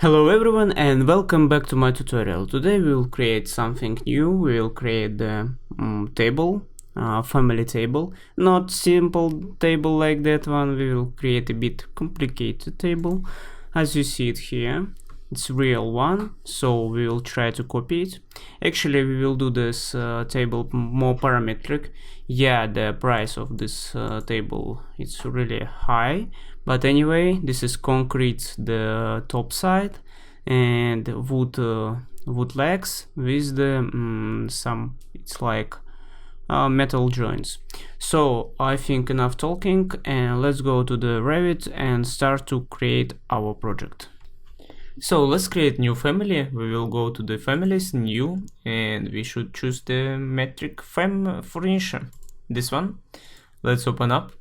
Hello everyone and welcome back to my tutorial. Today we will create something new. We will create the table, family table. Not simple table like that one. We will create a bit complicated table. As you see it here, it's real one, so we will try to copy it. Actually, we will do this table more parametric. Yeah, the price of this table is really high, but anyway, this is concrete, the top side, and wood legs with the some, it's like metal joints. So I think enough talking, and let's go to the Revit and start to create our project. So let's create new family. We will go to the families, new, and we should choose the metric furniture. This one. Let's open up.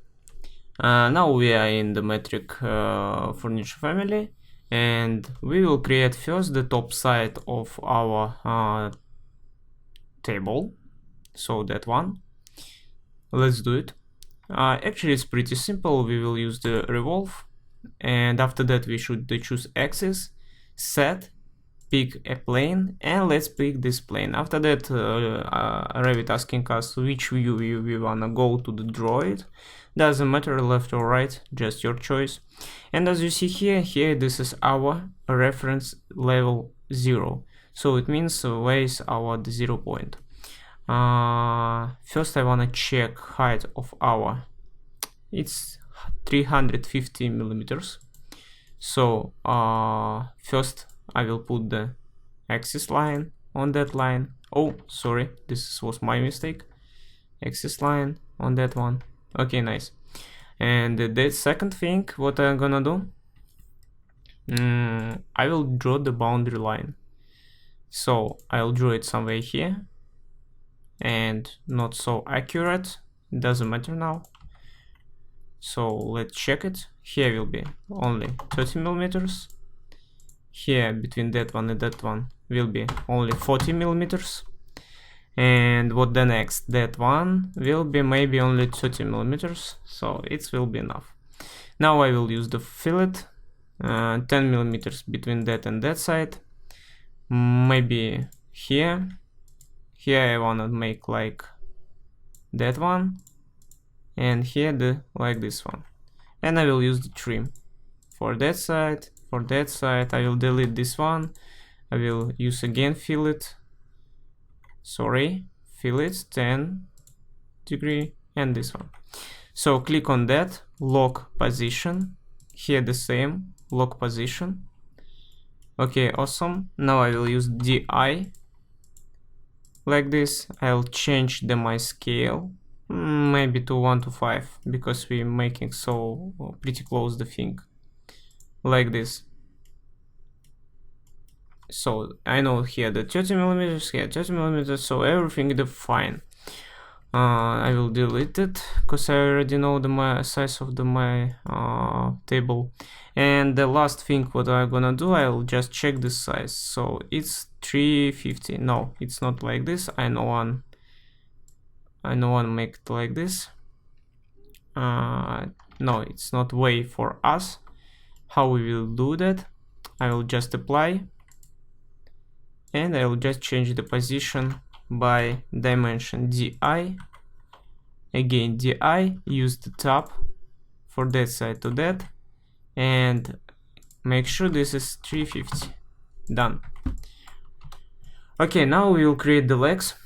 Now we are in the metric furniture family, and we will create first the top side of our table. So that one. Let's do it. Actually, it's pretty simple. We will use the revolve, and after that we should choose axis, set, pick a plane, and let's pick this plane. After that, Revit asking us which view we wanna go to draw it. Doesn't matter left or right, just your choice. And as you see here this is our reference level 0. So it means where is our 0 point. First I wanna check height of our, it's 350 millimeters. So first I will put the axis line on that line. Oh, sorry, this was my mistake. Axis line on that one. Okay, nice. And the second thing, what I'm gonna do, I will draw the boundary line. So I'll draw it somewhere here, and not so accurate, doesn't matter now. So let's check it. Here will be only 30 millimeters. Here between that one and that one will be only 40 millimeters. And what the next? That one will be maybe only 30 millimeters. So it will be enough. Now I will use the fillet, 10 millimeters between that and that side. Maybe here. Here I wanna make like that one. And here like this one. And I will use the trim for that side. For that side I will delete this one. I will use again fillet, fillet 10 degree, and this one. So click on that, lock position, here the same, lock position. Okay, awesome. Now I will use DI like this. I'll change my scale, maybe to 1 to 5, because we're making so pretty close the thing, like this. So I know here the 30 millimeters, here 30 millimeters, so everything is fine. I will delete it because I already know the size of my table. And the last thing what I'm gonna do, I'll just check the size. So it's 350. No, it's not like this. I know one make it like this. No, it's not way for us. How we will do that? I will just apply, and I will just change the position by dimension DI. Again DI, use the tab for that side to that, and make sure this is 350. Done. Okay, now we will create the legs.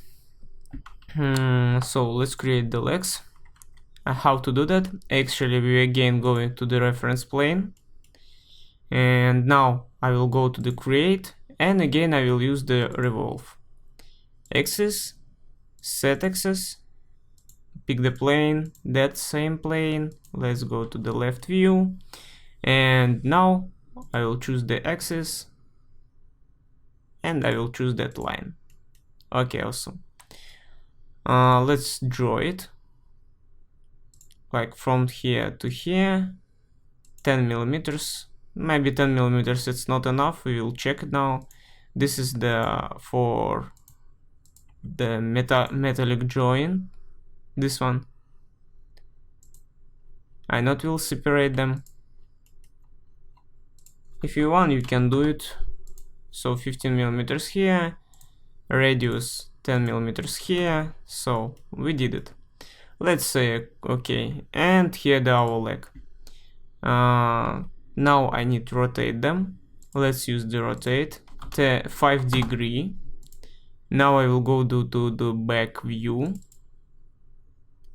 So let's create the legs. How to do that? Actually, we again going to the reference plane, and now I will go to the create, and again I will use the revolve. Axis, set axis, pick the plane, that same plane. Let's go to the left view, and now I will choose the axis, and I will choose that line. Okay, awesome. Let's draw it like from here to here, 10 millimeters. Maybe 10 millimeters it's not enough. We will check it now. This is for the metallic joint, this one. I not will separate them. If you want, you can do it. So 15 millimeters here, radius 10 millimeters here. So we did it. Let's say okay, and here the our leg. Now I need to rotate them. Let's use the rotate 5 degree. Now I will go to the back view,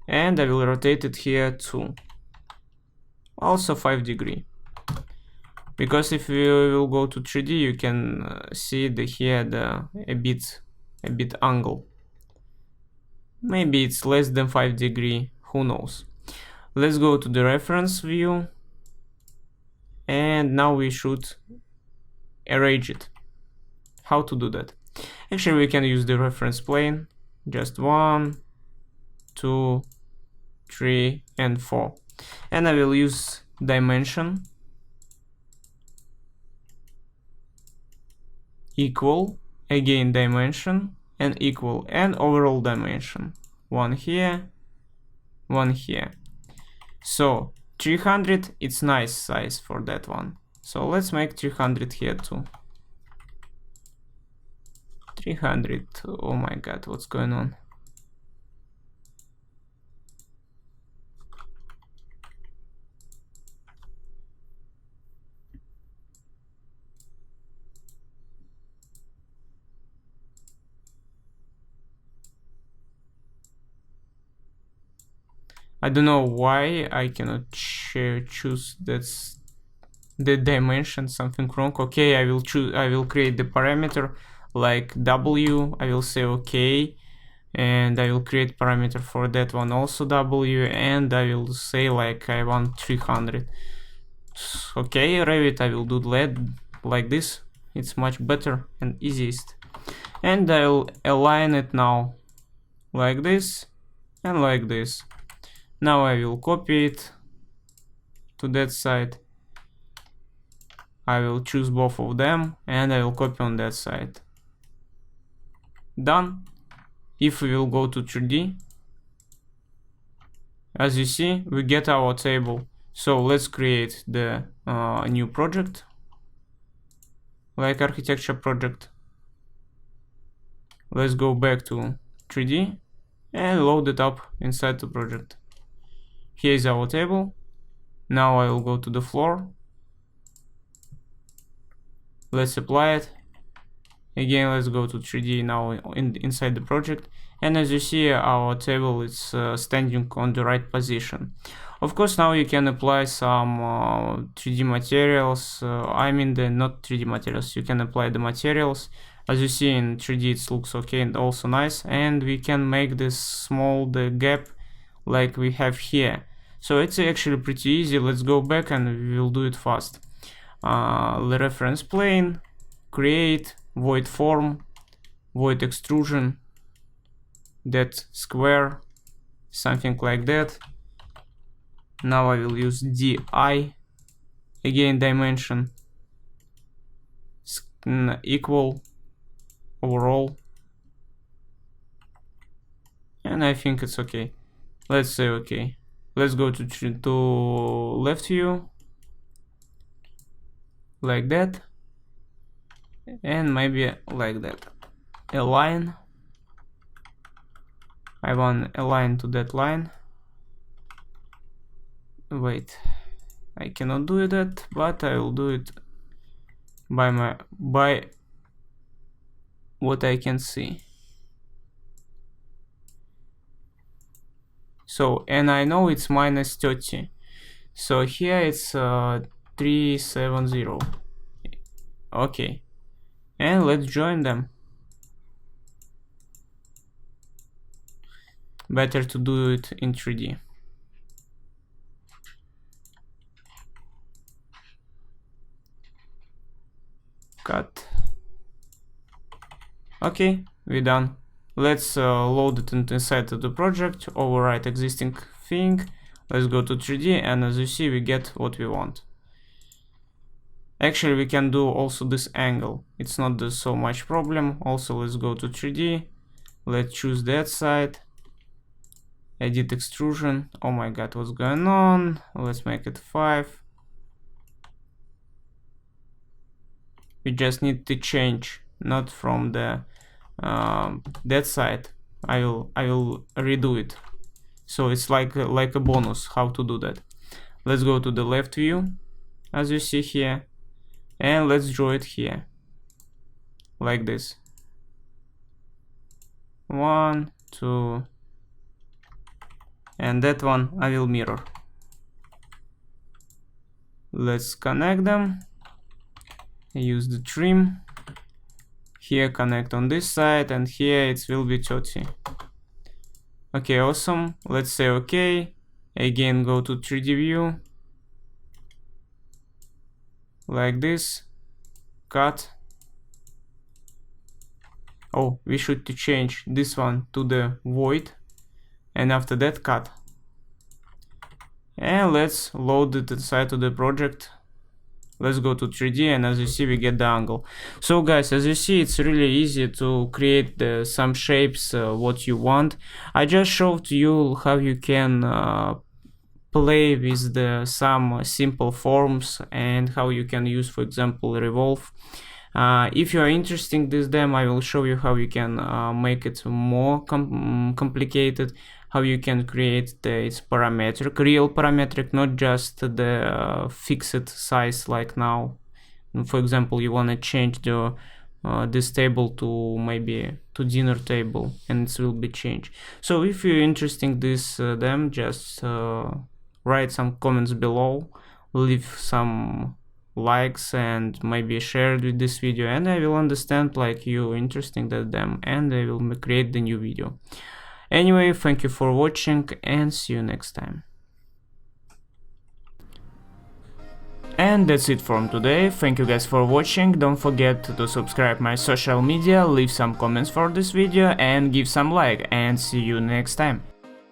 and I will rotate it here too, also 5 degree. Because if you will go to 3D, you can see here a bit angle. Maybe it's less than 5 degree, who knows. Let's go to the reference view, and now we should arrange it. How to do that? Actually, we can use the reference plane, just 1, 2, 3, and 4. And I will use dimension equal, again dimension, and equal, and overall dimension. 1 here, 1 here. So 300, it's nice size for that one. So let's make 300 here too. 300, oh my god, what's going on? I don't know why I cannot choose that's the dimension, something wrong. Okay, I will create the parameter like W. I will say okay, and I will create parameter for that one also W, and I will say like I want 300. Okay, Revit, I will do LED like this. It's much better and easiest. And I'll align it now like this and like this. Now I will copy it to that side. I will choose both of them and I will copy on that side. Done. If we will go to 3D, as you see, we get our table. So let's create the new project, like architecture project. Let's go back to 3D and load it up inside the project. Here is our table. Now I will go to the floor. Let's apply it. Again, let's go to 3D now inside the project. And as you see, our table is standing on the right position. Of course, now you can apply some 3D materials. I mean, not 3D materials. You can apply the materials. As you see in 3D, it looks okay and also nice. And we can make this small gap like we have here. So it's actually pretty easy. Let's go back and we will do it fast. The reference plane, create, void form, void extrusion, that square, something like that. Now I will use DI, again dimension, equal, overall, and I think it's okay. Let's say okay. Let's go to left view, like that, and maybe like that. Align. I want align to that line. Wait, I cannot do that, but I will do it by what I can see. So, and I know it's minus 30. So here it's 370. Okay. And let's join them. Better to do it in 3D. Cut. Okay, we're done. Let's load it inside of the project, overwrite existing thing. Let's go to 3D, and as you see, we get what we want. Actually, we can do also this angle. It's not so much problem. Also, let's go to 3D. Let's choose that side. Edit extrusion. Oh my god, what's going on? Let's make it 5. We just need to change, not from the that side. I will redo it. So it's like a bonus how to do that. Let's go to the left view, as you see here, and let's draw it here, like this. 1, 2, and that one I will mirror. Let's connect them. Use the trim. Here connect on this side, and here it will be 30. Okay, awesome. Let's say okay. Again, go to 3D view, like this. Cut. Oh, we should to change this one to the void, and after that cut. And let's load it inside of the project. Let's go to 3D, and as you see, we get the angle. So guys, as you see, it's really easy to create some shapes what you want. I just showed you how you can play with some simple forms and how you can use, for example, revolve. If you are interested in this demo, I will show you how you can make it more complicated, how you can create its parametric, real parametric, not just the fixed size like now. For example, you want to change this table to maybe to dinner table, and it will be changed. So if you're interested in this demo, just write some comments below, leave some likes, and maybe share with this video, and I will understand like you interested in that demo, and I will create the new video. Anyway, thank you for watching, and see you next time. And that's it from today. Thank you guys for watching. Don't forget to subscribe my social media, leave some comments for this video, and give some like, and see you next time.